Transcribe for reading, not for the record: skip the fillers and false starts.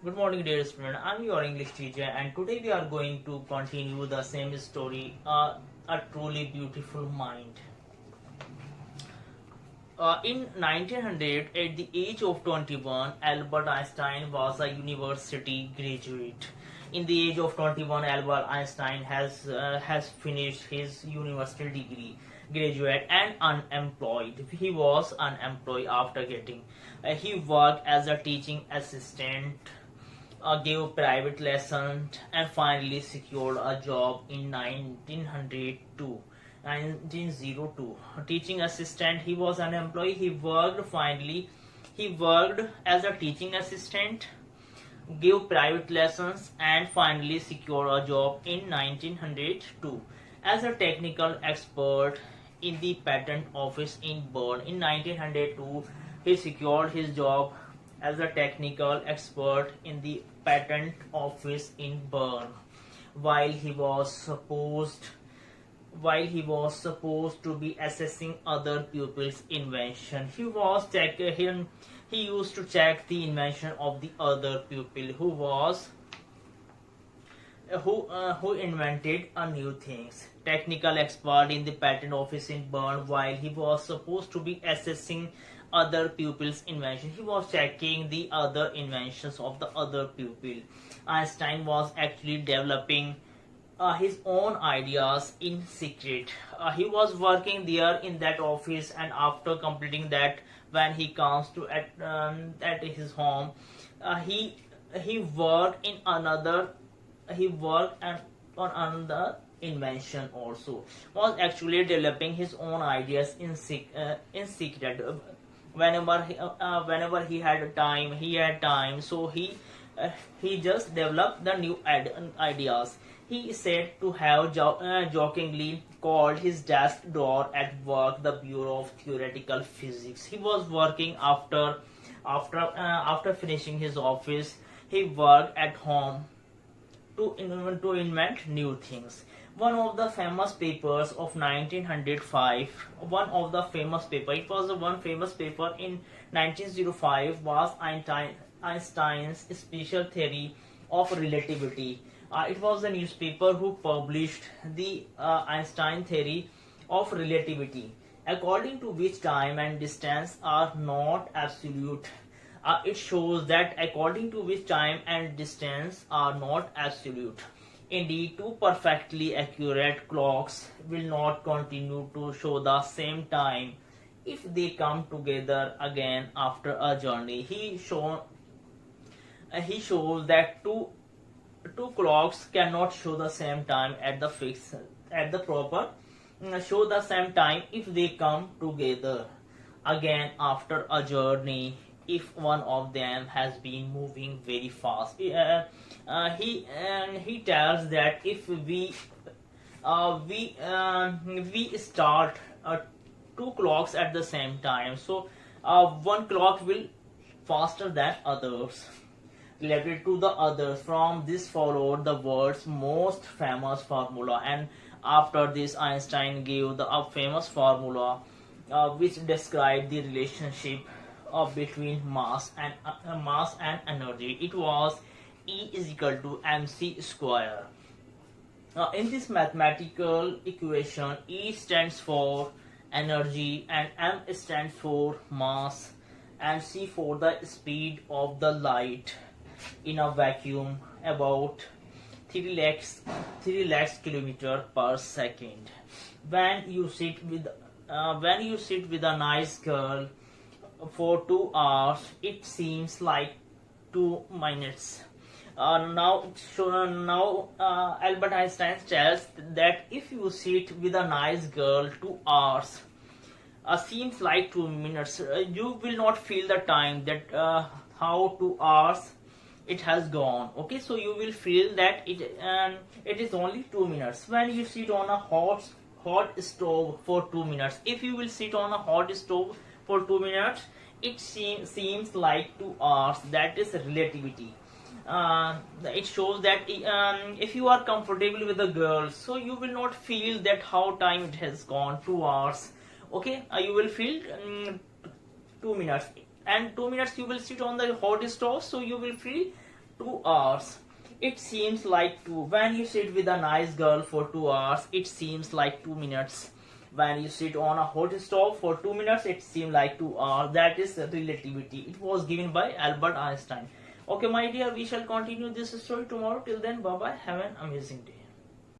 Good morning, dear student. I'm your English teacher, and today we are going to continue the same story, A Truly Beautiful Mind. In 1900, at the age of 21, Albert Einstein was a university graduate. In the age of 21, Albert Einstein has finished his university degree, graduate and unemployed. He was unemployed after getting. He worked as a teaching assistant, gave private lessons, and finally secured a job in 1902. Teaching assistant, he was unemployed. He worked as a teaching assistant, gave private lessons, and finally secured a job in 1902 as a technical expert in the patent office in Bern. In 1902, he secured his job as a technical expert in the patent office in Bern. While he was supposed while he was supposed to be assessing other pupils' invention, he used to check the invention of the other pupil who invented a new things. Technical expert in the patent office in Bern. While he was supposed to be assessing other pupils' invention, he was checking the other inventions of the other pupil. Einstein was actually developing his own ideas in secret. He was working there in that office, and after completing that, when he comes to at his home, he worked in another he worked on another invention also. Was actually developing his own ideas in secret. Whenever he had time, so he just developed the new ideas. He said to have jokingly called his desk drawer at work the Bureau of Theoretical Physics. He was working after finishing his office. He worked at home to invent new things. One of the famous papers of 1905, it was the one famous paper in 1905 was Einstein's special theory of relativity. It was the newspaper who published the Einstein theory of relativity, according to which time and distance are not absolute. It shows that according to which time and distance are not absolute. Indeed, two perfectly accurate clocks will not continue to show the same time if they come together again after a journey. He shows that two clocks cannot show the same time at the proper show the same time if they come together again after a journey, if one of them has been moving very fast. He tells that if we start two clocks at the same time, so one clock will faster than others, related to the others. From this followed the world's most famous formula, and after this Einstein gave the famous formula which described the relationship between mass and energy. It was E is equal to mc square. In this mathematical equation, E stands for energy and m stands for mass and c for the speed of the light in a vacuum, about 3 lakhs kilometer per second. When you sit with a nice girl for 2 hours, it seems like 2 minutes. Albert Einstein tells that if you sit with a nice girl 2 hours, seems like 2 minutes. You will not feel the time that how 2 hours it has gone. Okay, so you will feel that it is only 2 minutes. When you sit on a hot stove for 2 minutes, if you will sit on a hot stove for 2 minutes, it seems like 2 hours. That is relativity. It shows that if you are comfortable with a girl, so you will not feel that how time it has gone 2 hours. Okay, you will feel 2 minutes, and 2 minutes you will sit on the hot stove, so you will feel 2 hours, it seems like 2. When you sit with a nice girl for 2 hours, it seems like 2 minutes. When you sit on a hot stove for 2 minutes, it seems like 2 hours. That is relativity. It was given by Albert Einstein. Okay, my dear, we shall continue this story tomorrow. Till then, bye bye. Have an amazing day.